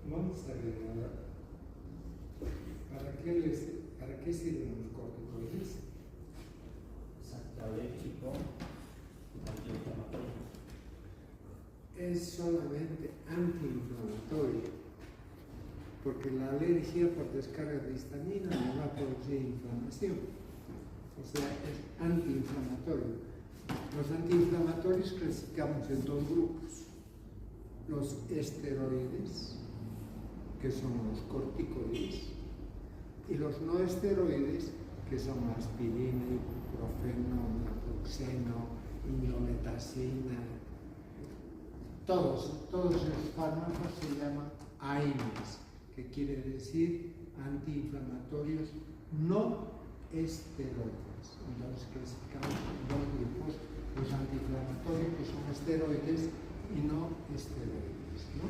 Vamos a ver ahora. ¿Para qué sirven los corticoides? Alérgico, antiinflamatorio. Es solamente antiinflamatorio, porque la alergia por descarga de histamina no va a producir inflamación, o sea, es antiinflamatorio. Los antiinflamatorios clasificamos en dos grupos: los esteroides, que son los corticoides, y los no esteroides, que son la aspirina, ibuprofeno, naproxeno, indometacina. Todos esos fármacos se llaman AINES, que quiere decir antiinflamatorios no esteroides. Entonces clasificamos en dos grupos: los antiinflamatorios, que son esteroides, y no esteroides, ¿no?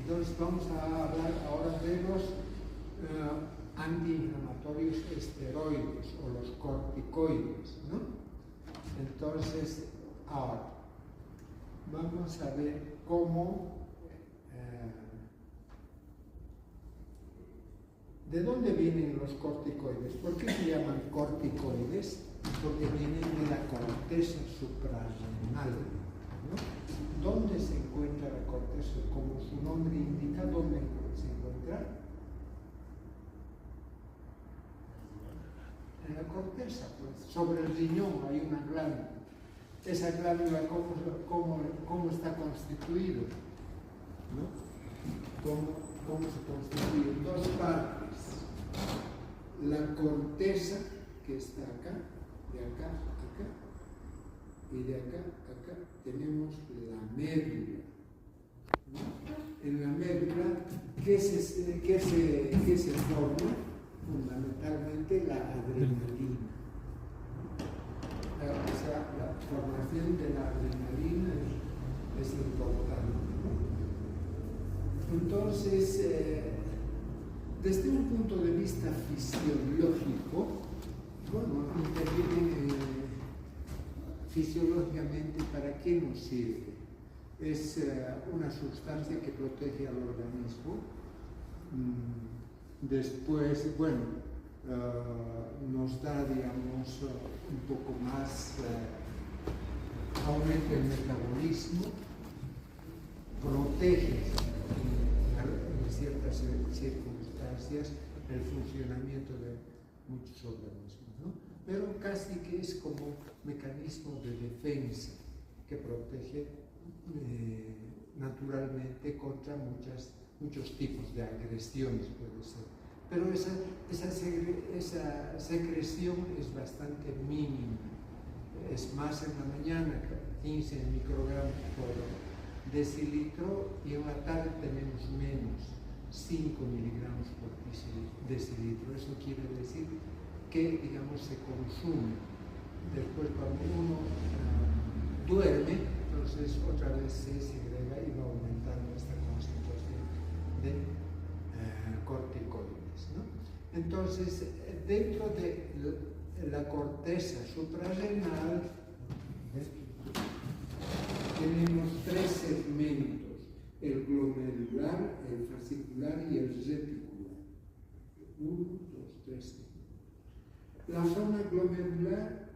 Entonces vamos a hablar ahora de los antiinflamatorios esteroides o los corticoides, ¿no? Entonces, ahora vamos a ver cómo, ¿de dónde vienen los corticoides? ¿Por qué se llaman corticoides? Porque vienen de la corteza suprarrenal, ¿no? ¿Dónde se encuentra la corteza? Como su nombre indica, ¿dónde se encuentra? En la corteza, pues. Sobre el riñón hay una glándula. Esa glándula, ¿cómo está constituido? ¿No? ¿Cómo se constituye? En dos partes. La corteza, que está acá, de acá, acá, y de acá, acá, tenemos la médula, ¿no? En la médula, ¿qué se forma? Fundamentalmente la adrenalina. O sea, la formación de la adrenalina es importante, ¿no? Entonces, desde un punto de vista fisiológico, bueno, interviene fisiológicamente. ¿Para qué nos sirve? Es una sustancia que protege al organismo. Después, bueno, nos da, digamos, un poco más, aumenta el metabolismo, protege en ciertas circunstancias el funcionamiento de muchos organismos, ¿no? Pero casi que es como mecanismo de defensa que protege naturalmente contra muchos tipos de agresiones, puede ser. Pero esa secreción es bastante mínima. Es más en la mañana, 15 microgramos por decilitro, y en la tarde tenemos menos, 5 miligramos por decilitro. Eso quiere decir que, digamos, se consume. Después, cuando uno duerme, entonces otra vez se segrega y va aumentando esta concentración de corticoides, ¿no? Entonces, dentro de la corteza suprarrenal tenemos tres segmentos: el glomerular, el fascicular y el reticular. 1, 2, 3 segmentos. La zona glomerular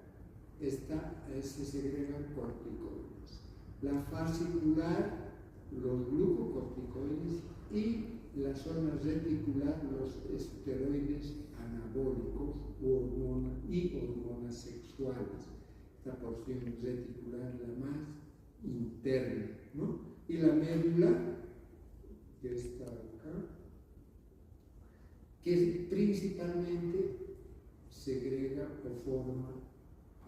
se segregan corticoides. La fascicular, los glucocorticoides, y la zona reticular, los esteroides anabólicos y hormonas sexuales. Esta porción reticular, la más interna, ¿no? Y la médula, que está acá, que principalmente segrega o forma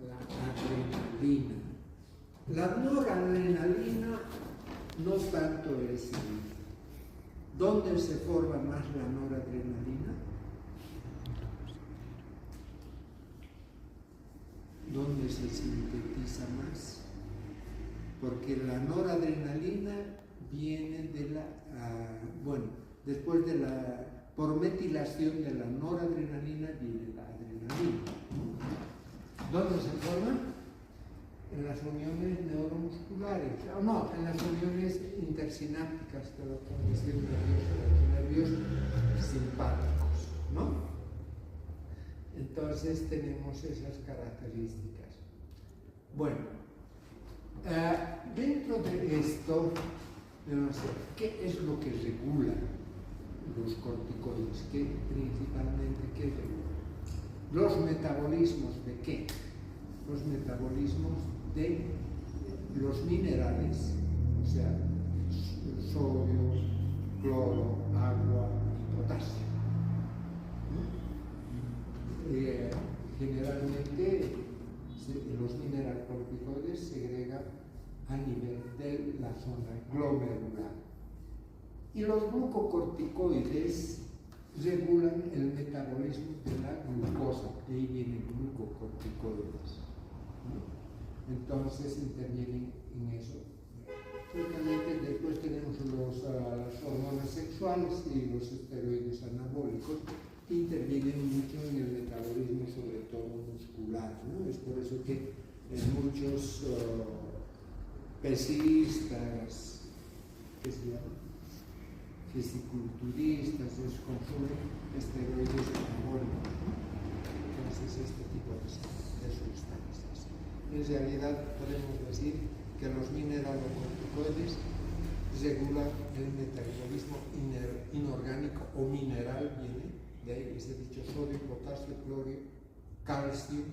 la adrenalina. La noradrenalina no tanto es. ¿Dónde se forma más la noradrenalina? ¿Dónde se sintetiza más? Porque la noradrenalina viene de después de por metilación de la noradrenalina viene la adrenalina. ¿Dónde se forma? En las uniones neuromusculares, en las uniones intersinápticas de la transmisión nerviosa, nervios simpáticos, ¿no? Entonces tenemos esas características. Bueno, dentro de esto, no sé, ¿qué es lo que regula los corticoides? Principalmente, ¿qué regula? Los metabolismos ¿de qué? Los metabolismos de los minerales, o sea, sodio, cloro, agua y potasio. Generalmente los mineralocorticoides se segregan a nivel de la zona glomerular. Y los glucocorticoides regulan el metabolismo de la glucosa, de ahí vienen glucocorticoides, ¿no? Entonces intervienen en eso. Lógicamente después tenemos las hormonas sexuales y los esteroides anabólicos que intervienen mucho en el metabolismo, sobre todo muscular, ¿no? Es por eso que muchos pesistas, que se llaman fisiculturistas, consumen esteroides anabólicos, ¿no? Entonces este tipo de sustancias. En realidad podemos decir que los mineralocorticoides regulan el metabolismo inorgánico o mineral, viene de ahí, les he dicho sodio, potasio, cloro, calcio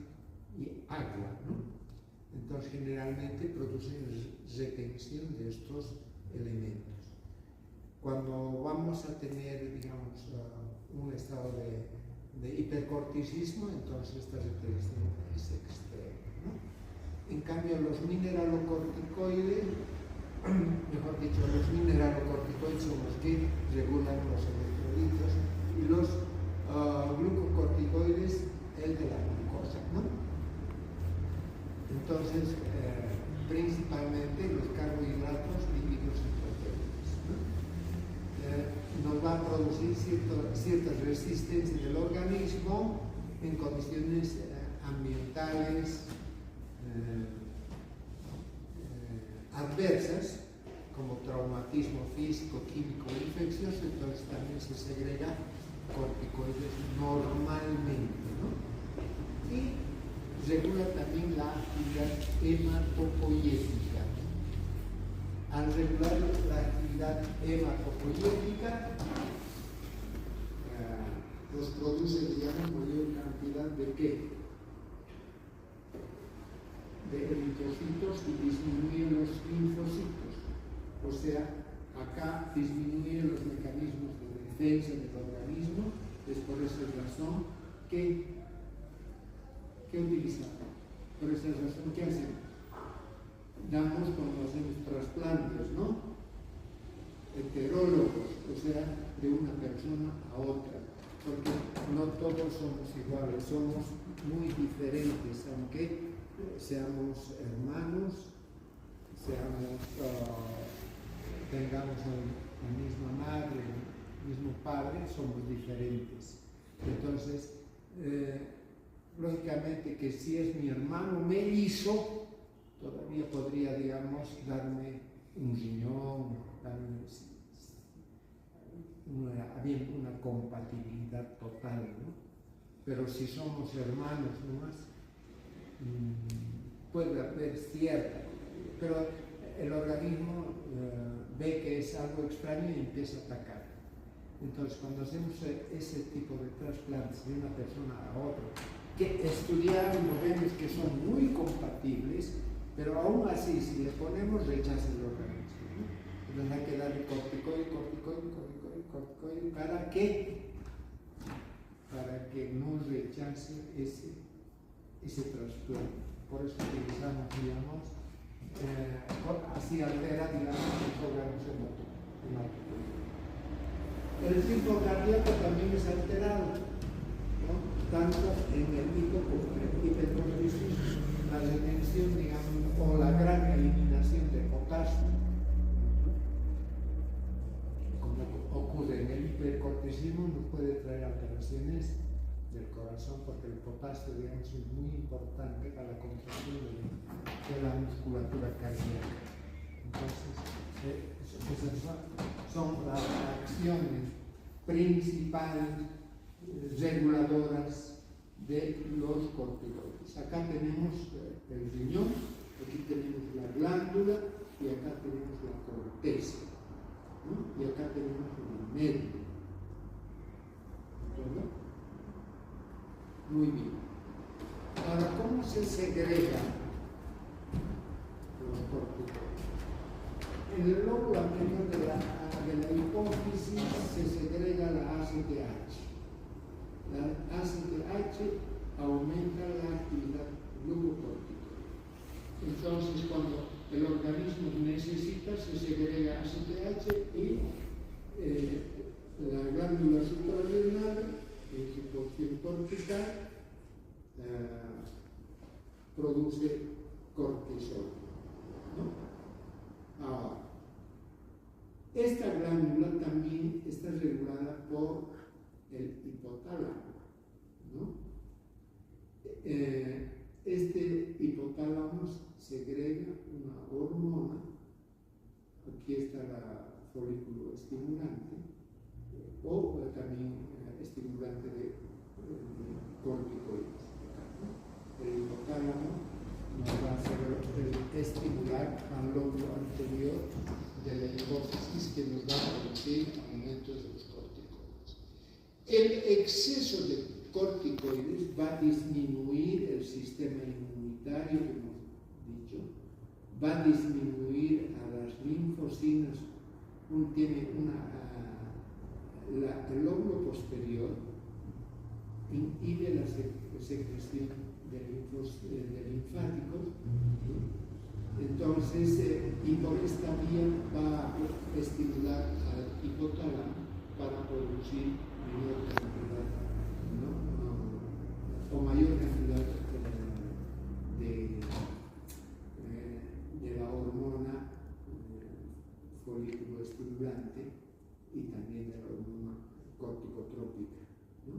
y agua, ¿no? Entonces generalmente producen retención de estos elementos. Cuando vamos a tener, digamos, un estado de hipercorticismo, entonces esta retención es extrema, ¿no? En cambio, los mineralocorticoides, mejor dicho, los mineralocorticoides son los que regulan los electrolitos y los glucocorticoides, el de la glucosa, ¿no? Entonces, principalmente los carbohidratos, lípidos y proteínas, ¿no? Nos va a producir cierta resistencia del organismo en condiciones ambientales adversas, como traumatismo físico, químico o infeccioso. Entonces también se segrega corticoides normalmente, ¿no? Y regula también la actividad hematopoyética. Al regular la actividad hematopoyética, nos produce, digamos, mayor cantidad de ¿qué? De eritrocitos y disminuye los linfocitos. O sea, acá disminuyen los mecanismos de defensa del organismo. Es por esa razón que utilizamos. Por esa razón, ¿qué hacemos? Damos cuando hacemos trasplantes, ¿no? Heterólogos, o sea, de una persona a otra. Porque no todos somos iguales, somos muy diferentes, aunque seamos hermanos, tengamos la misma madre, el mismo padre, somos diferentes. Entonces, lógicamente que si es mi hermano mellizo, todavía podría, digamos, darme un riñón, había una compatibilidad total, ¿no? Pero si somos hermanos nomás, puede haber cierta, pero el organismo ve que es algo extraño y empieza a atacar. Entonces, cuando hacemos ese tipo de trasplantes de una persona a otra, que estudiaron, vemos que son muy compatibles, pero aún así, si le ponemos, rechaza el organismo, ¿no? Entonces hay que darle corticoide, ¿para qué? Para que no rechace ese trasplante. Por eso utilizamos, digamos, así altera, digamos, los órganos hematopoyéticos. El ritmo cardíaco también es alterado, ¿no? Tanto en el hipo como en el hipercorticismo. La retención, digamos, o la gran eliminación de potasio, ¿no? Como ocurre en el hipercorticismo, nos puede traer alteraciones del corazón, porque el potasio, digamos, es muy importante para la contracción de la musculatura cardíaca. Entonces, esas son las acciones principales reguladoras de los corticoides. Acá tenemos el riñón, aquí tenemos la glándula y acá tenemos la corteza, ¿no? Y acá tenemos el medio. ¿Entiendes? Muy bien. Ahora, ¿cómo se segregan los corticoides? En el lóbulo anterior de la hipófisis se segrega la ACTH. La ACTH aumenta la actividad glucocorticoide. Entonces, cuando el organismo necesita, se segrega ACTH y la glándula suprarrenal, ejecución cortical, produce cortisol, ¿no? Ahora, esta glándula también está regulada por el hipotálamo, ¿no? Este hipotálamo segrega una hormona, aquí está la folículo estimulante, o también estimulante de corticoides. El hipotálamo nos va a hacer estimular al lóbulo anterior de la hipófisis, que nos va a producir aumentos de los corticoides. El exceso de corticoides va a disminuir el sistema inmunitario, que hemos dicho, va a disminuir a las linfocinas, tiene el lóbulo posterior inhibe la secreción de linfáticos, entonces, y por esta vía va a estimular al hipotálamo para producir mayor cantidad, o mayor cantidad de la hormona folículo estimulante y también de la hormona corticotrópica, ¿no?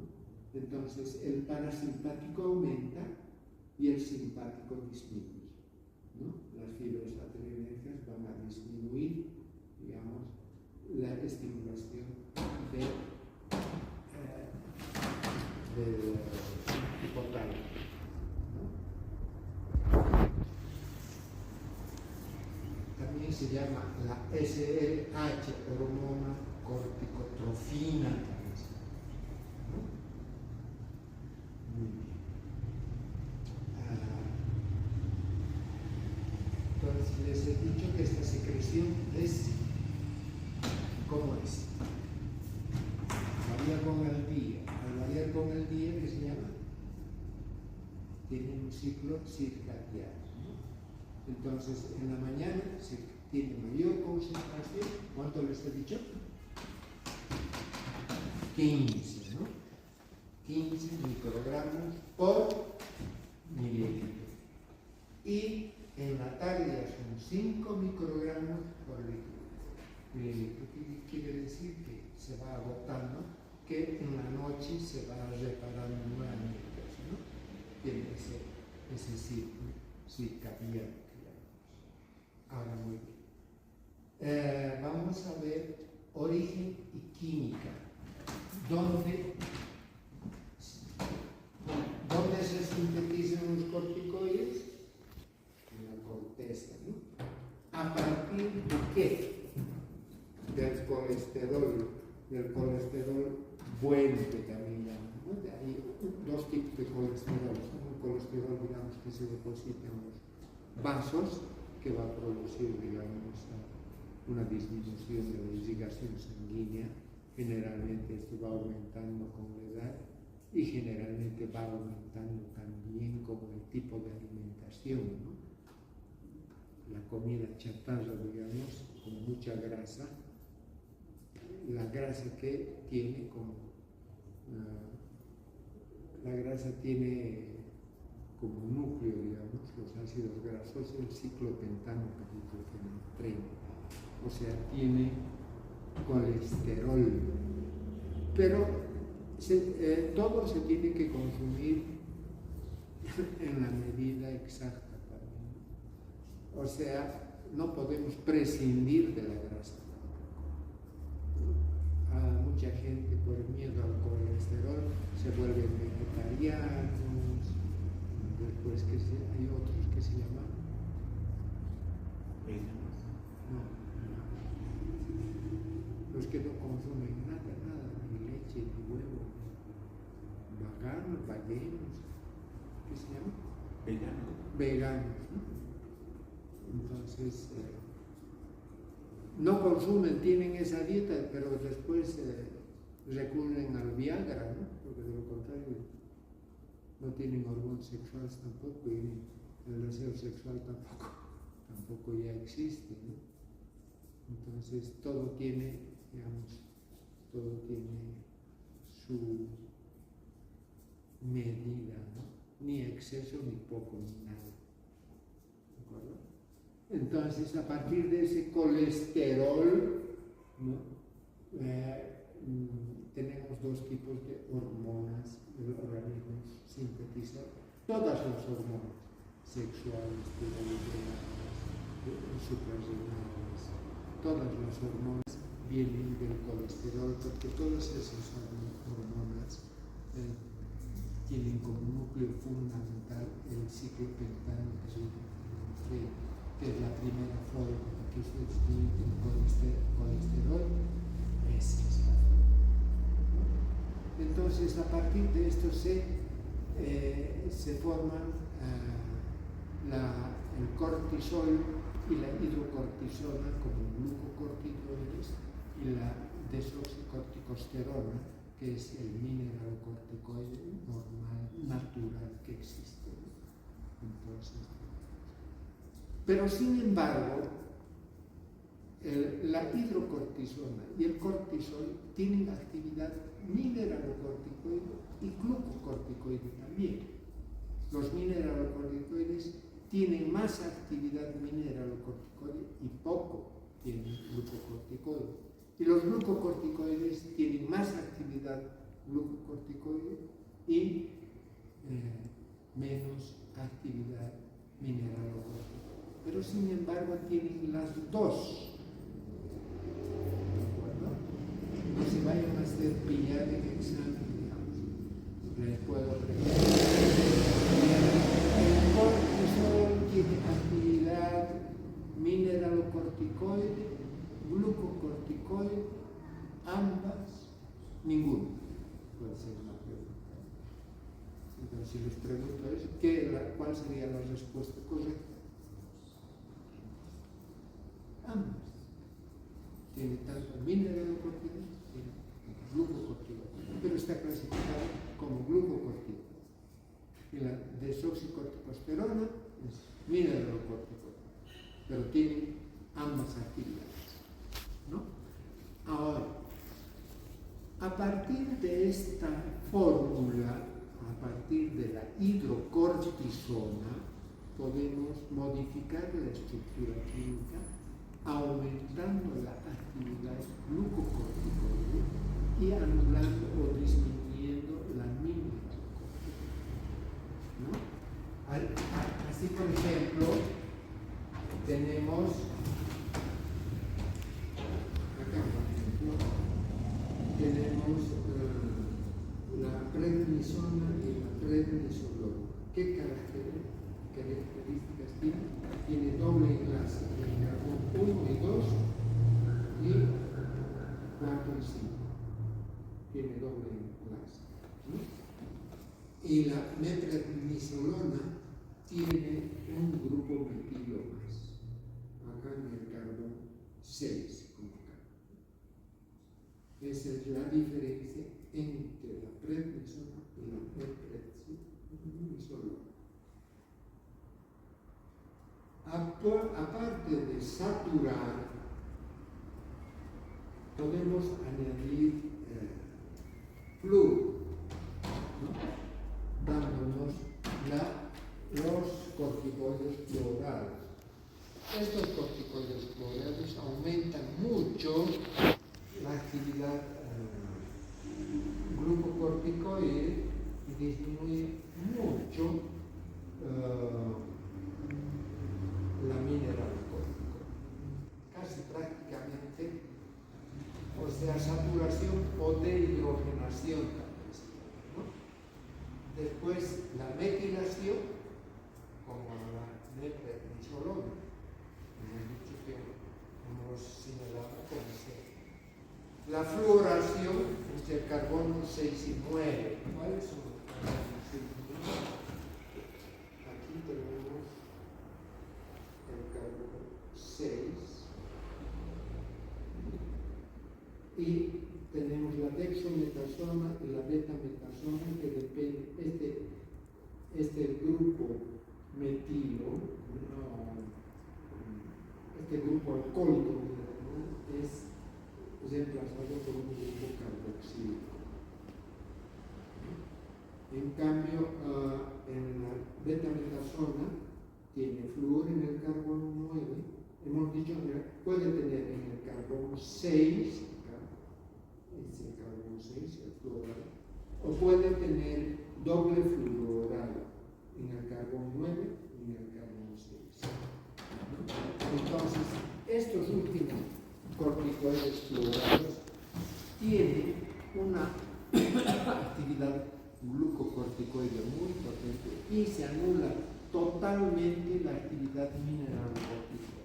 Entonces, el parasimpático aumenta y el simpático disminuye, ¿no? Las fibras adrenérgicas van a disminuir, digamos, la estimulación del hipotálamo, ¿no? También se llama la SLH, hormona corticotrofina. Muy bien. Entonces les he dicho que esta secreción es, ¿cómo es? Varía con el día. Al variar con el día, ¿qué se llama? Tiene un ciclo circadiano, ¿no? Entonces, en la mañana se tiene mayor concentración. ¿Cuánto les he dicho? 15, ¿no? 15 microgramos por mililitro. Y en la tarde son 5 microgramos por mililitro. ¿Qué quiere decir? Que se va agotando, que en la noche se va reparando nuevamente, ¿no? Tiene ese ciclo circadiano. Ahora, muy bien. Vamos a ver origen y química. ¿Dónde se sintetizan los corticoides? En la corteza, ¿no? ¿A partir de qué? Del colesterol bueno, que también llaman, ¿no? Hay dos tipos de colesterol. Un colesterol, digamos, que se deposita en los vasos, que va a producir, digamos, una disminución de la irrigación sanguínea. Generalmente esto va aumentando con la edad y generalmente va aumentando también con el tipo de alimentación, ¿no? La comida chatarra, digamos, con mucha grasa, la grasa que tiene la grasa tiene como núcleo, digamos, los ácidos grasos, el ciclopentano capítulo 30, o sea, tiene colesterol, pero todo se tiene que consumir en la medida exacta también. O sea, no podemos prescindir de la grasa. A mucha gente vegetarianos, después hay otros que se llaman no, los que no consumen nada, ni leche, ni huevo, veganos, ¿qué se llama? Veganos, ¿no? Entonces, no consumen, tienen esa dieta, pero después recurren al Viagra, ¿no? Porque de lo contrario no tienen hormonas sexuales tampoco, y el deseo sexual tampoco ya existe, ¿no? Entonces todo tiene, digamos, todo tiene su medida, ¿no? Ni exceso, ni poco, ni nada. ¿De acuerdo? Entonces, a partir de ese colesterol, ¿no? Tenemos dos tipos de hormonas, el organismo sintetiza todas las hormonas sexuales, tiroideas, suprarrenales, todas las hormonas vienen del colesterol, porque todas esas hormonas tienen como núcleo fundamental el ciclo pentánico, que es la primera forma que se distingue el colesterol, es esta forma, ¿no? Entonces, a partir de esto se forman el cortisol y la hidrocortisona como glucocorticoides y la desoxicorticosterona, que es el mineralocorticoide normal, natural que existe. Entonces, pero sin embargo, la hidrocortisona y el cortisol tienen actividad mineralocorticoide y glucocorticoide también. Los mineralocorticoides tienen más actividad mineralocorticoide y poco tienen glucocorticoide. Y los glucocorticoides tienen más actividad glucocorticoide y menos actividad mineralocorticoide. Pero sin embargo tienen las dos. ¿De acuerdo? No se vayan a hacer pillar en examen, digamos. Les puedo preguntar. El cortisol tiene actividad mineralocorticoide, glucocorticoide, ambas, ninguno. Puede ser una pregunta. Entonces, si les pregunto eso, ¿cuál sería la respuesta correcta? Ambas. Tiene tanto mineralocorticoide como glucocorticoide, pero está clasificado como glucocorticoide. Y la desoxicorticosterona es mineralocorticoide, pero tiene ambas actividades, ¿no? Ahora, a partir de esta fórmula, a partir de la hidrocortisona, podemos modificar la estructura química aumentando la actividad glucocorticoide y anulando o disminuyendo la mineralocorticoide, ¿no? Así, por ejemplo, tenemos acá, tenemos la prednisona y la prednisolona. ¿Qué características tiene? Tiene doble enlace en carbón 1 y 2 y 4 y 5. Tiene doble enlace, ¿no? Y la meprednisolona tiene un grupo metilo más. Acá en el carbón 6, como acá. Esa es la diferencia entre la prednisona y la meprednisolona. Aparte de saturar, podemos añadir flúor, ¿no? Dándonos los corticoides fluorados. Estos corticoides fluorados aumentan mucho la actividad glucocorticoide y disminuyen mucho la mineralocorticoide. Casi prácticamente, o sea, saturación o dehidrogenación también, ¿no? Después la metilación, como la metrilsolón, hemos dicho que hemos señalado como C. La fluoración entre el carbono 6 y 9. ¿Cuáles son los carbonos 6 y 9? Aquí tenemos el carbono 6 y tenemos la dexometasona y la betametasona, que depende, este grupo metilo, este grupo alcohólico, ¿no?, es reemplazado por un grupo carboxílico. En cambio, en la betametasona tiene flúor en el carbono 9, hemos dicho que puede tener en el carbono 6, es el carbono 6, el fluorado, o puede tener doble fluorado en el carbono 9 y en el carbono 6. Entonces, estos últimos corticoides fluorados tienen una actividad glucocorticoide muy potente y se anula totalmente la actividad mineralocorticoide.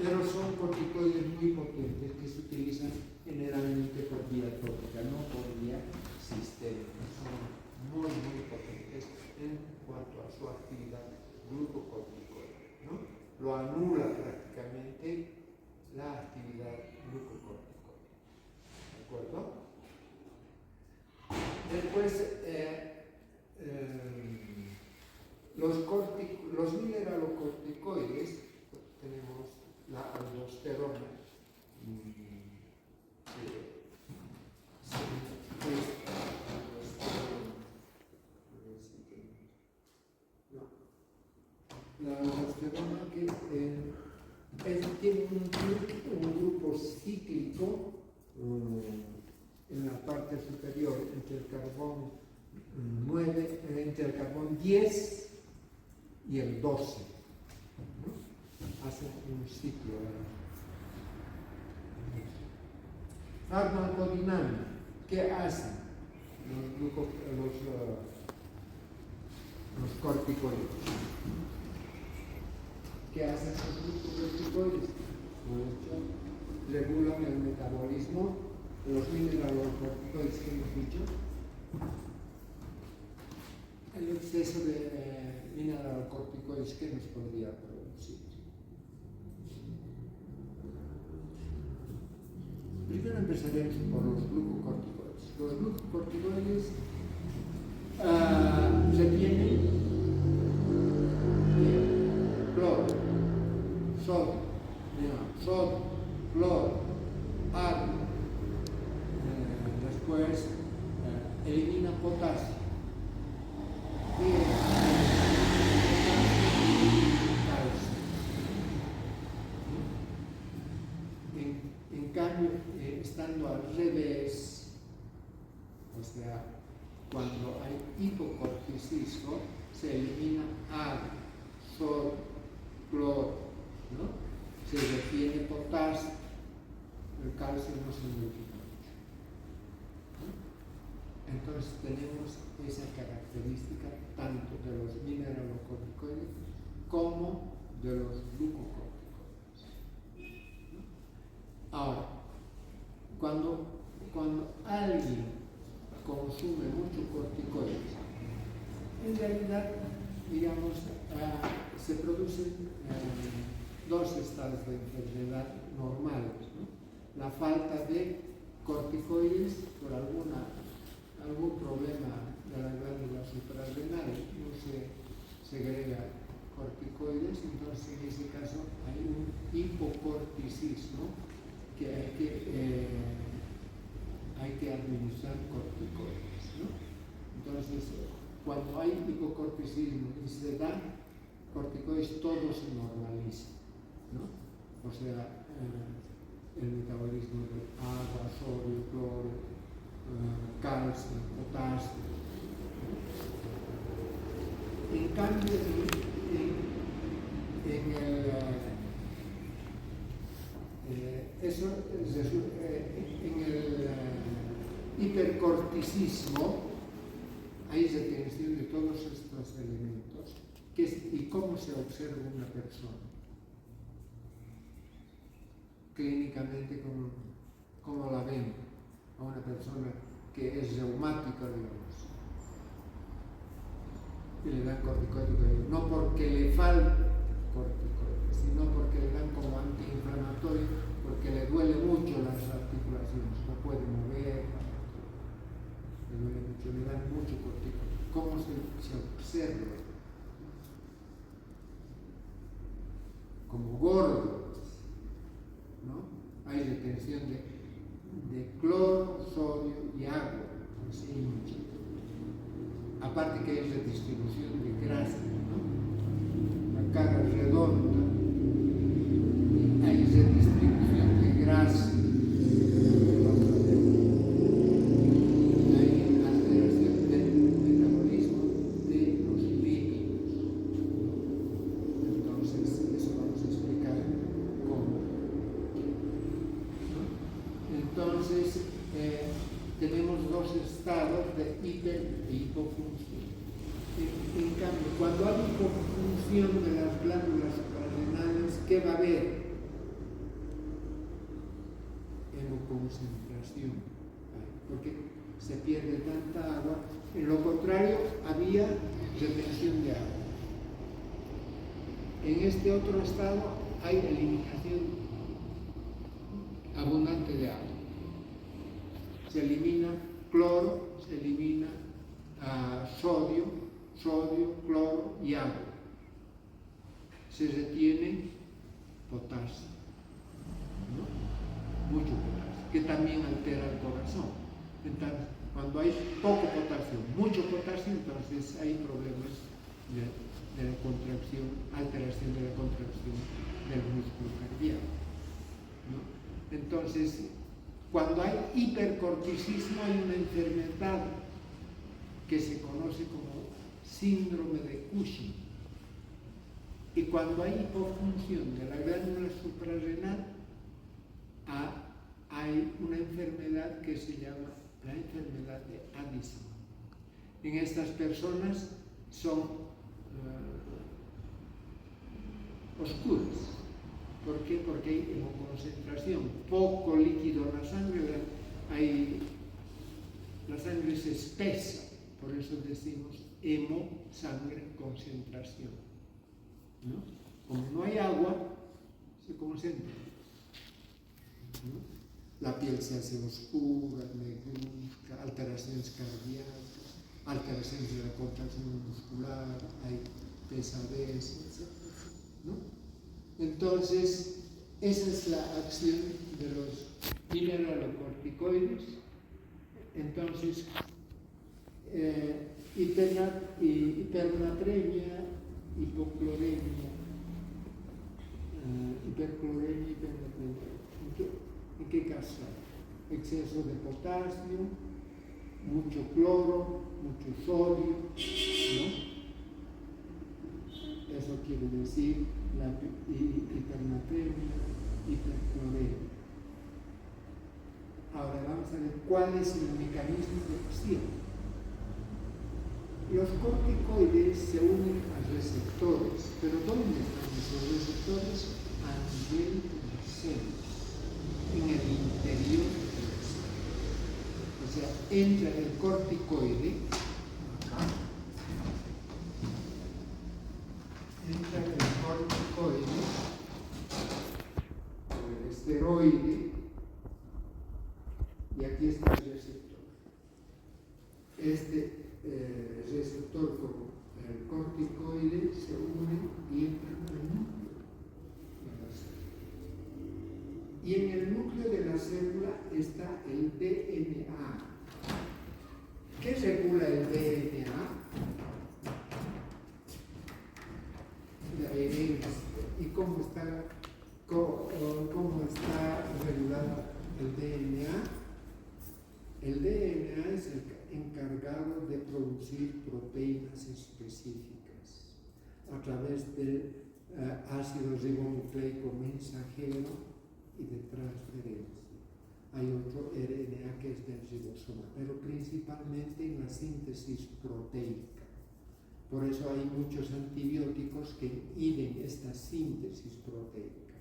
Pero son corticoides muy potentes que se utilizan generalmente por vía tópica, no por vía sistémica. Son muy potentes en cuanto a su actividad glucocorticoide, ¿no? Lo anula prácticamente la actividad glucocorticoide. ¿De acuerdo? Después, los mineralocorticoides, tenemos la aldosterona, la aldosterona que tiene un grupo cíclico en la parte superior entre el carbón 9, entre el carbón 10 y el 12, ¿no? Hace un ciclo. Farmacodinámica. ¿Qué hacen los corticoides? ¿Qué hacen los corticoides? Regulan el metabolismo de los mineralocorticoides que hemos dicho. El exceso de mineralocorticoides que nos podría producir. Primero empezaremos por los glucocorticoides. Los glucocorticoides se tienen cloro, sodio, cloro, agua. Después elimina potasio. En cambio, estando al revés, o sea, cuando hay hipocorticismo, se elimina agua, sodio, cloro, ¿no? Se retiene potasio, el calcio no se multiplica mucho, ¿no? Entonces tenemos esa característica tanto de los mineralocorticoides como de los glucocorticoides, ¿no? Ahora, cuando alguien consume mucho corticoides, en realidad, digamos, se producen dos estados de enfermedad normales, ¿no? La falta de corticoides por algún problema de la glándula suprarrenal, no se segrega corticoides, entonces en ese caso hay un hipocorticismo que hay que administrar corticoides, ¿no? Entonces, cuando hay hipocorticismo y se dan corticoides, todo se normaliza, ¿no? O sea, el metabolismo de agua, sodio, cloro, calcio, potasio. En cambio, en el hipercorticismo hay retención de todos estos elementos y cómo se observa una persona. Clínicamente, ¿cómo la ven a una persona que es reumática, digamos? Y le dan corticoides, no porque le falte corticoides, sino porque le dan como antiinflamatorio, porque le duele mucho las articulaciones, no puede mover, le duele mucho, le dan mucho corticoides. ¿Cómo se observa? Como gordo, ¿no? Hay retención de cloro, sodio y agua, así mucho. Aparte que hay redistribución de grasa, ¿no? La cara redonda, hay redistribución de grasa, hay alteración del metabolismo de los lípidos. Entonces, eso vamos a explicar cómo. Entonces, tenemos dos estados de hiper e hipofunción. En cambio, cuando hay hipofunción de las glándulas suprarrenales, ¿qué va a haber? Hemoconcentración, porque se pierde tanta agua. En lo contrario, había retención de agua. En este otro estado hay eliminación abundante de agua. Se elimina cloro, se elimina sodio, cloro y agua. Se retiene potasio, ¿no? Mucho potasio, que también altera el corazón. Entonces, cuando hay poco potasio, mucho potasio, entonces hay problemas de la contracción, alteración de la contracción del músculo cardíaco, ¿no? Entonces, cuando hay hipercorticismo, hay una enfermedad que se conoce como síndrome de Cushing. Y cuando hay hipofunción de la glándula suprarrenal, hay una enfermedad que se llama la enfermedad de Addison. En estas personas son oscuras. ¿Por qué? Porque hay hemoconcentración, poco líquido en la sangre, la sangre se espesa, por eso decimos hemosangre concentración, ¿no? Como no hay agua, se concentra, ¿no? La piel se hace oscura, negruzca, alteraciones cardíacas, alteraciones de la contracción muscular, hay pesadez, etc., ¿no? Entonces, esa es la acción de los mineralocorticoides. Entonces, hipernatremia, hipercloremia. ¿En qué caso? Exceso de potasio, mucho cloro, mucho sodio, ¿no? Eso quiere decir la hipernatremia, hipercloremia. Ahora vamos a ver cuál es el mecanismo de acción. Los corticoides se unen a receptores, pero ¿dónde están esos receptores? A nivel de células, en el interior de las células. O sea, entra el corticoide acá. Entra el corticoide, el esteroide, y aquí está el receptor. Este receptor con el corticoide se unen y entran al núcleo de la célula. Y en el núcleo de la célula está el DNA. ¿Qué regula el DNA? ¿Y cómo está regulado el DNA? El DNA es el encargado de producir proteínas específicas a través del ácido ribonucleico mensajero y de transferencia. hay otro RNA que es del ribosoma, pero principalmente en la síntesis proteica. Por eso hay muchos antibióticos que inhiben esta síntesis proteica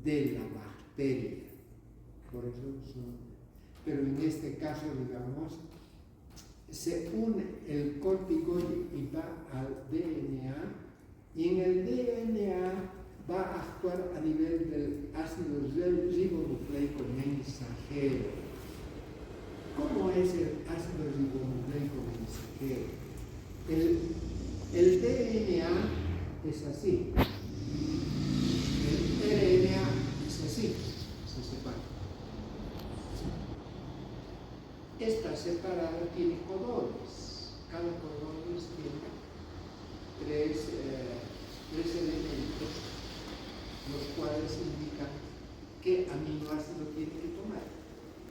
de la bacteria. Por eso pero en este caso, digamos, se une el corticoide y va al DNA, y en el DNA va a actuar a nivel del ácido ribonucleico mensajero. ¿Cómo es el ácido ribonucleico mensajero? El DNA es así, el RNA es así, se separa. Esta separada tiene codones, cada codón tiene tres elementos, los cuales indican qué aminoácido tiene que tomar,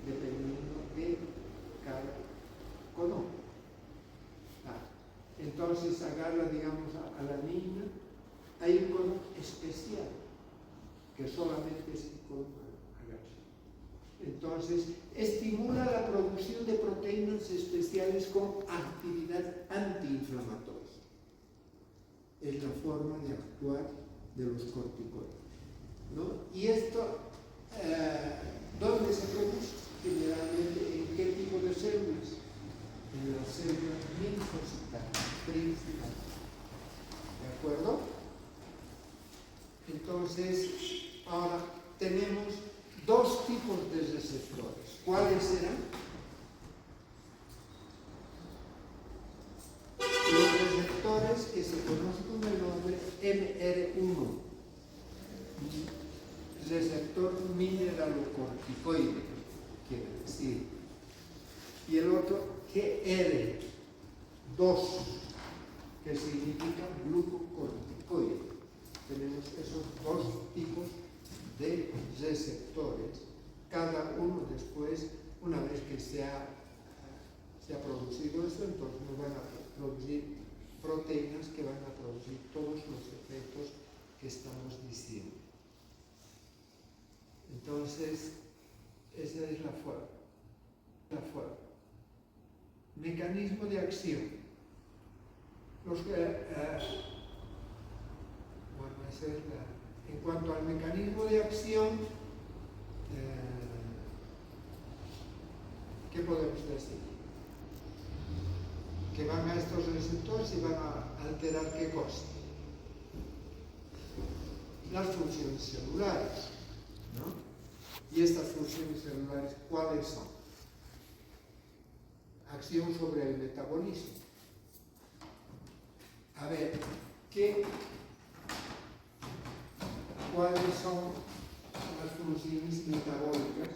dependiendo de cada codón. Entonces agarra, digamos, a la niña, hay un codón especial, que solamente es el codón agarra. Entonces, estimula la producción de proteínas especiales con actividad antiinflamatoria. Es la forma de actuar de los corticoides, ¿no? Y esto, ¿dónde se produce? Generalmente, ¿en qué tipo de células? En las células linfocitarias principalmente. ¿De acuerdo? Entonces, ahora tenemos dos tipos de receptores. ¿Cuáles serán? Los receptores que se conocen con el nombre MR1, receptor mineralocorticoide, quiere decir, y el otro GR2, que significa glucocorticoide. Tenemos esos dos tipos de receptores, cada uno después, una vez que se ha producido esto, entonces nos van a producir proteínas que van a producir todos los efectos que estamos diciendo. Entonces, esa es la forma. Mecanismo de acción. En cuanto al mecanismo de acción, ¿qué podemos decir? Que van a estos receptores y van a alterar ¿qué cosa? Las funciones celulares, ¿no? Y estas funciones celulares, ¿cuáles son? Acción sobre el metabolismo. A ver, ¿cuáles son las funciones metabólicas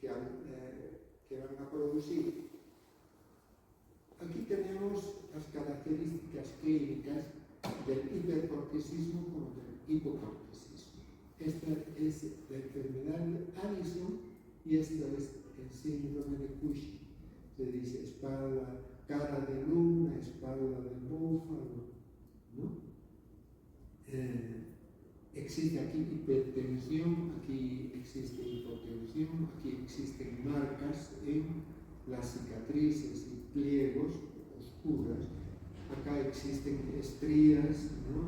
que van a producir? Aquí tenemos las características clínicas del hipercorticismo como del hipocorticismo. Esta es la enfermedad de Addison y esta es el síndrome de Cushing. Se dice espalda, cara de luna, espalda de búfalo, ¿no? Existe aquí hipertensión, aquí existe hipotensión, aquí existen marcas en las cicatrices y pliegos oscuras, acá existen estrías, ¿no?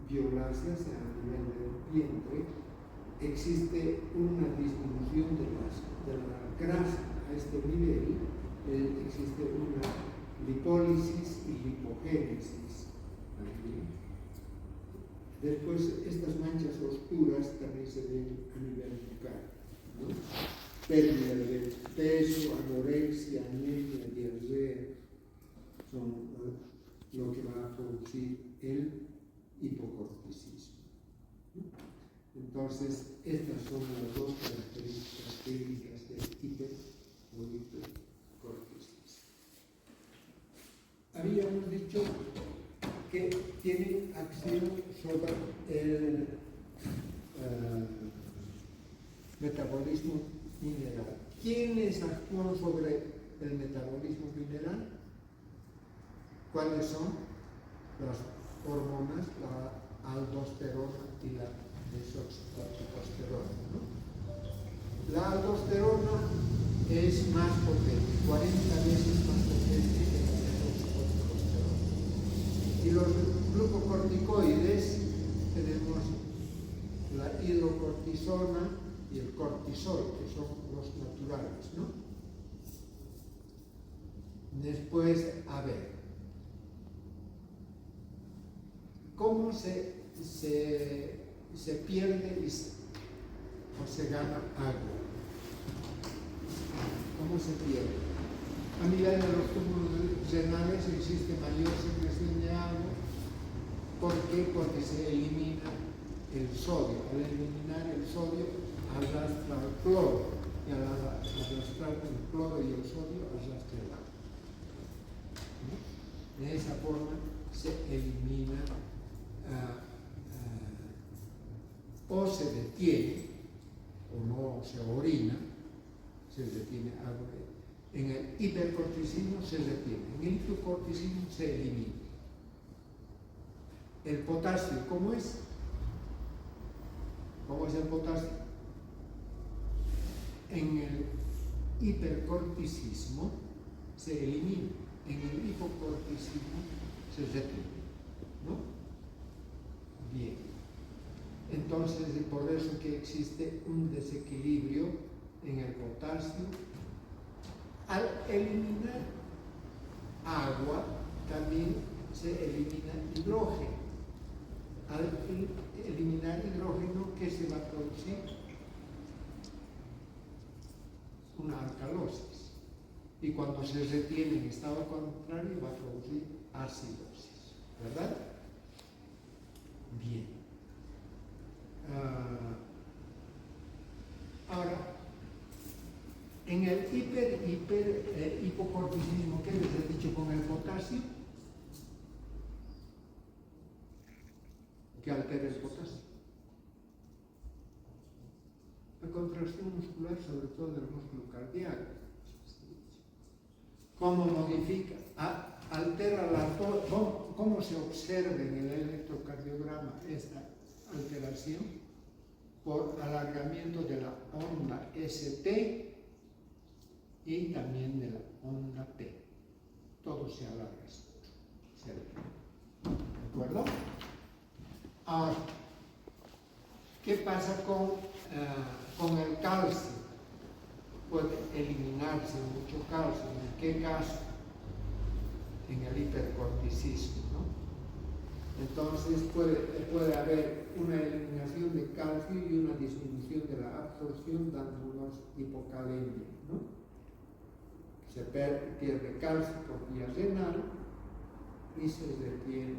Violáceas a nivel del vientre, existe una disminución de la grasa a este nivel, existe una lipólisis y lipogénesis. Después, estas manchas oscuras también se ven a nivel bucal, ¿no? Pérdida de peso, anorexia, anemia, diarrea, son lo que va a producir el hipocorticismo. Entonces, estas son las dos características clínicas del hiper o hipercorticismo. Habíamos dicho que tienen acción sobre el metabolismo mineral. ¿Quiénes actúan sobre el metabolismo mineral? ¿Cuáles son? Las hormonas, la aldosterona y la desoxitosterona, ¿no? La aldosterona es más potente, 40 veces más potente que la testosterona. Y los glucocorticoides, tenemos la hidrocortisona y el cortisol, que son los naturales, ¿no? Después, a ver, ¿cómo se pierde o se gana agua? ¿Cómo se pierde? A nivel de los túbulos renales existe mayor secreción de agua. ¿Por qué? Porque se elimina el sodio. Al eliminar el sodio, arrastra el cloro. Y al arrastrar el cloro y el sodio, arrastra el agua. ¿No? De esa forma se elimina o se detiene, o no se orina, se detiene agua. En el hipercorticismo se detiene, en el hipocorticismo se elimina. El potasio, ¿cómo es? ¿Cómo es el potasio? En el hipercorticismo se elimina, en el hipocorticismo se retiene, ¿no? Bien. Entonces, por eso que existe un desequilibrio en el potasio. Al eliminar agua, también se elimina hidrógeno. Al eliminar hidrógeno, ¿qué se va a producir? Una alcalosis. Y cuando se retiene en estado contrario, va a producir acidosis. ¿Verdad? Bien. Ahora, en el hipocorticismo, ¿qué les he dicho con el potasio? Que altera el potasio. La contracción muscular, sobre todo del músculo cardíaco. ¿Cómo modifica? Altera ¿cómo se observa en el electrocardiograma esta alteración? Por alargamiento de la onda ST y también de la onda P. Todo se alarga. ¿De acuerdo? Ahora, ¿qué pasa con el calcio? Puede eliminarse mucho calcio. ¿En qué caso? En el hipercorticismo, ¿no? Entonces puede haber una eliminación de calcio y una disminución de la absorción, dándonos hipocalemia, ¿no? Se pierde calcio por vía renal y se retiene.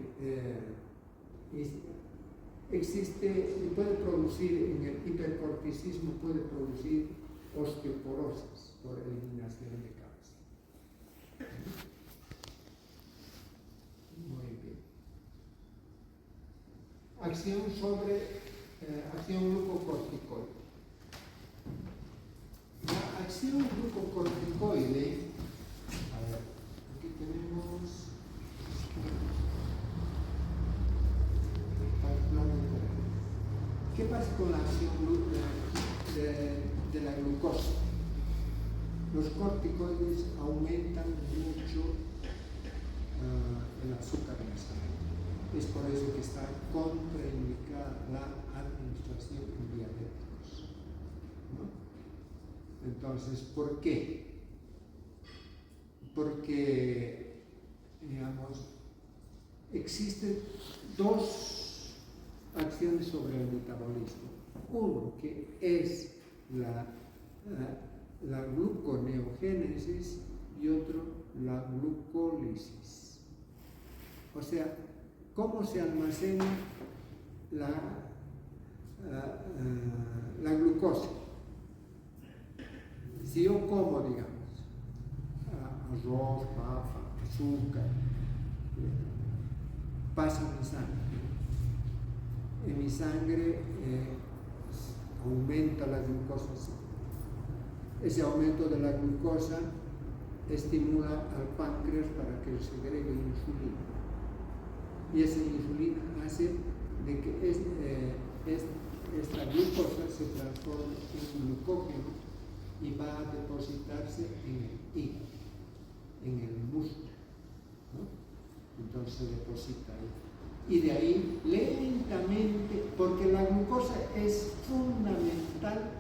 Puede producir, en el hipercorticismo puede producir osteoporosis por eliminación de calcio. Muy bien. Acción acción glucocorticoide. La acción glucocorticoide, a ver, aquí tenemos ¿qué pasa con la acción de la glucosa? Los corticoides aumentan mucho el azúcar en la sangre. Es por eso que está contraindicada la administración en diabéticos, ¿no? Entonces, ¿por qué? Porque, digamos, existen dos acciones sobre el metabolismo. Uno, que es la gluconeogénesis, y otro, la glucólisis. O sea, ¿cómo se almacena la glucosa? Si yo como, digamos, arroz, papa, azúcar, pasa a mi sangre. En mi sangre aumenta la glucosa. Ese aumento de la glucosa estimula al páncreas para que segregue insulina. Y esa insulina hace de que esta glucosa se transforma en glucógeno y va a depositarse en el hígado, en el músculo, ¿no? Entonces se deposita ahí. Y de ahí lentamente, porque la glucosa es fundamental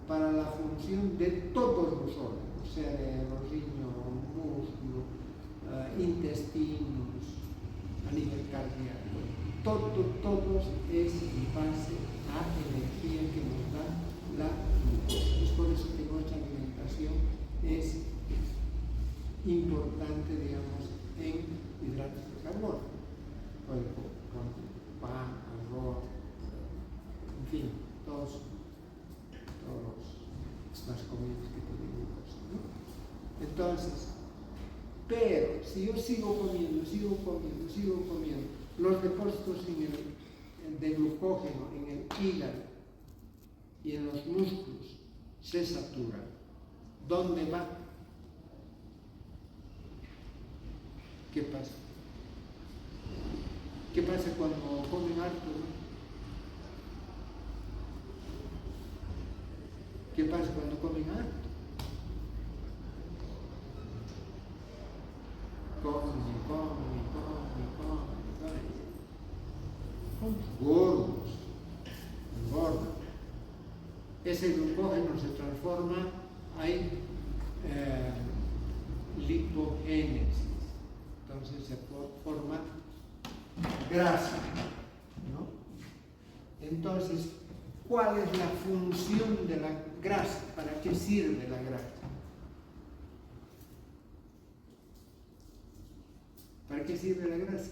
para la función de todos los órganos, cerebro, riñón, músculo, intestinos, a nivel cardíaco. Todos es en base a energía que nos da la glucosa. Es por eso que nuestra alimentación es importante, digamos, en hidratos de carbono, con pan, arroz, en fin, todas estas comidas que tienen glucosa, ¿no? Entonces, pero si yo sigo comiendo, los depósitos de glucógeno en el hígado y en los músculos se saturan. ¿Dónde va? ¿Qué pasa? ¿Qué pasa cuando comen harto, no? ¿Qué pasa cuando comen harto? Comen. Gordos, engordan. Ese glucógeno se transforma, hay lipogénesis, entonces se forma grasa, ¿no? Entonces, ¿cuál es la función de la grasa? ¿Para qué sirve la grasa? ¿Para qué sirve la grasa?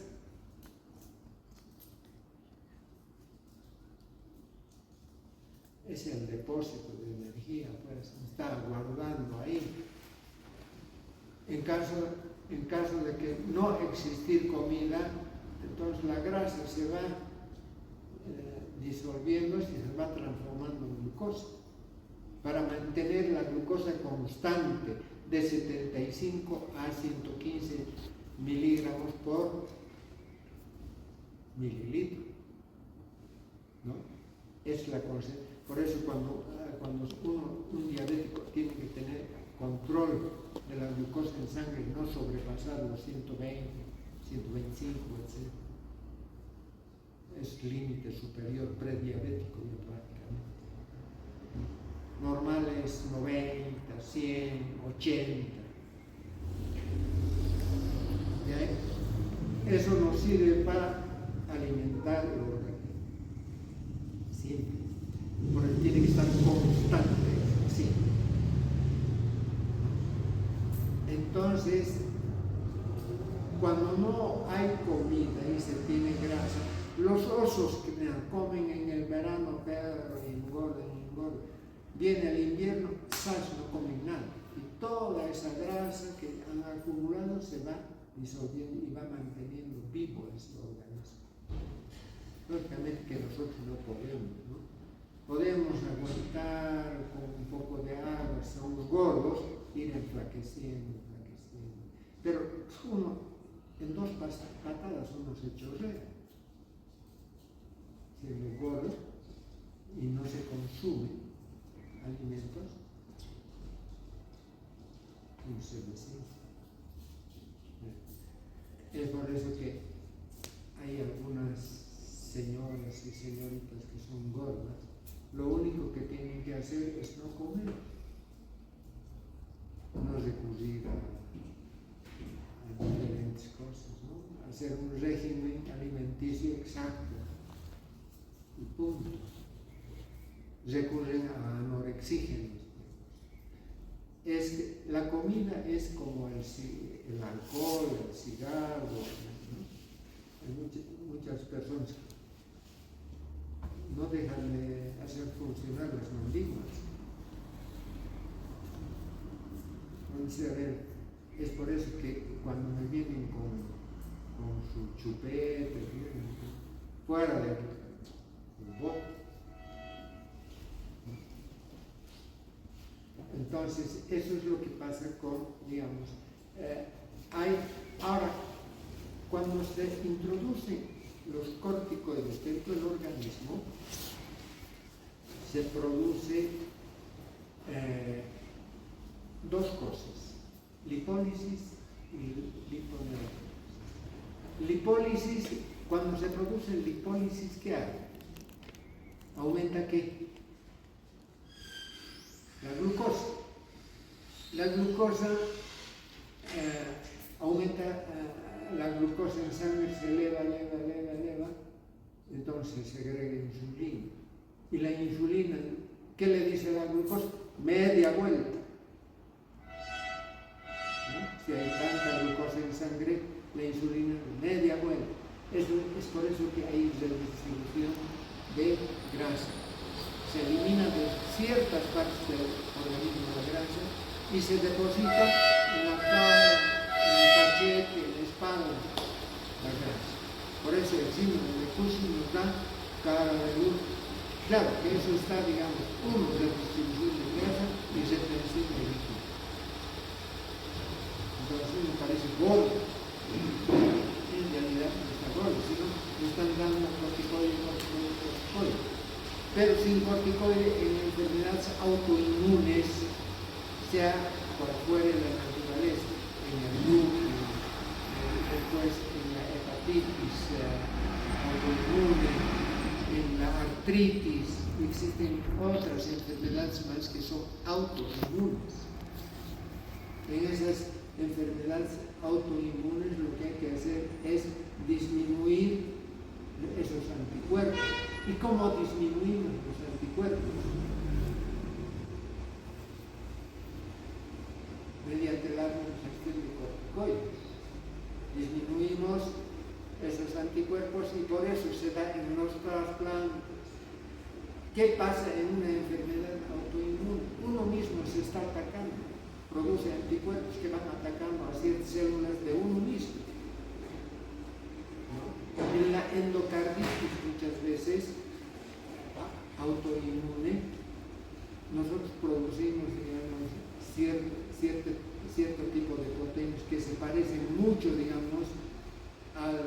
Es el depósito de energía, pues está guardando ahí. En caso de que no existir comida, entonces la grasa se va disolviendo y se va transformando en glucosa. Para mantener la glucosa constante de 75 a 115 miligramos por mililitro, ¿no? Es la constante. Por eso cuando un diabético tiene que tener control de la glucosa en sangre y no sobrepasar los 120, 125, etc. Es límite superior prediabético ya prácticamente. Normal es 90, 100, 80. Eso nos sirve para alimentar el organismo. Siempre. Por eso tiene que estar constante, sí. Entonces, cuando no hay comida y se tiene grasa, los osos que comen en el verano, pero engordan. Viene el invierno, no comen nada. Y toda esa grasa que han acumulado se va disolviendo y va manteniendo vivo ese organismo. Lógicamente que nosotros no podemos, ¿no? Podemos aguantar con un poco de agua, somos gordos, ir enflaqueciendo. Pero uno, en 2 patadas uno se chorrea. Se engorda y no se consume alimentos, no se recibe. Es por eso que hay algunas señoras y señoritas que son gordas. Lo único que tienen que hacer es no comer, no recurrir a diferentes cosas, ¿no? Hacer un régimen alimenticio exacto y punto. Recurren a anorexígenos. Es que la comida es como el alcohol, el cigarro, ¿no? Hay muchas personas no dejan de hacer funcionar las mandíbulas. Entonces, a ver, es por eso que cuando me vienen con su chupete, fuera del bote. Entonces, eso es lo que pasa con, digamos, ahora, cuando se introducen los corticoides dentro del organismo, se produce dos cosas, lipólisis y liponeólisis. Lipólisis, cuando se produce lipólisis, ¿qué hace? ¿Aumenta qué? La glucosa. La glucosa aumenta, la glucosa en sangre se eleva, entonces se segrega insulina. Y la insulina, ¿qué le dice la glucosa? Media vuelta. ¿No? Si hay tanta glucosa en sangre, la insulina media vuelta. Eso es por eso que hay redistribución de grasa. Se elimina de ciertas partes del organismo la grasa y se deposita en la cara, en el cachete, en la espalda, la grasa. Por eso el síndrome de Cushing nos da cara de luz. Claro que eso está, digamos, uno de la distribución de grasa y se transmite el líquido. Entonces me parece gordo. En realidad no está gordo, sino me están dando corticoide. Pero sin corticoide en enfermedades autoinmunes, sea por fuera de la naturaleza, en el gluten, después en la hepatitis autoinmune, en la artritis, existen otras enfermedades más que son autoinmunes. En esas enfermedades autoinmunes lo que hay que hacer es disminuir esos anticuerpos. ¿Y cómo disminuimos los anticuerpos? Mediante la administración de corticoides. Disminuimos esos anticuerpos y por eso se da en los trasplantes. ¿Qué pasa en una enfermedad autoinmune? Uno mismo se está atacando, produce anticuerpos que van atacando a ciertas células de uno mismo. En la endocarditis muchas veces autoinmune, nosotros producimos, digamos, cierto tipo de proteínas que se parecen mucho, digamos, al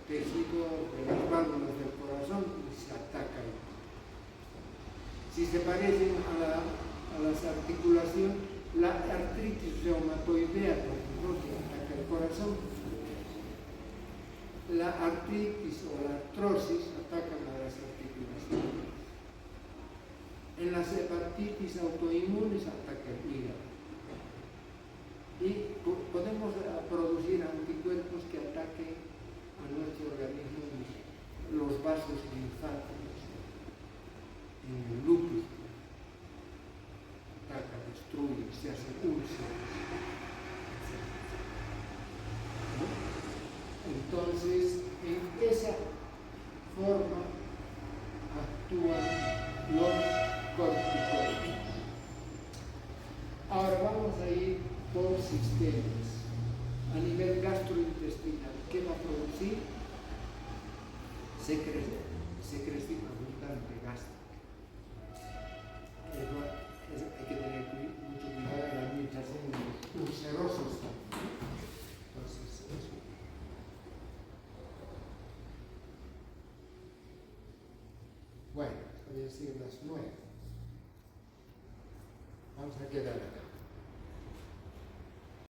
tejido de las válvulas del corazón y se atacan. Si se parecen a las articulaciones, la artritis reumatoidea, por ejemplo, que ataca el corazón, la artritis o la artrosis atacan a las articulaciones. En las hepatitis autoinmunes ataca el hígado. Y podemos producir anticuerpos que ataquen a nuestro organismo los vasos linfáticos, en el lúpus, ataca, destruye, se hace úlceras, etc. ¿No? Entonces, en esa forma actúan los corticoides. Ahora vamos a ir por sistemas. A nivel gastrointestinal, ¿qué va a producir? Secreción abundante gástrica. Hay que tener mucho cuidado en la administración de los ulcerosos también. Entonces, eso. Bueno, voy a decir las 9. Vamos a quedar acá.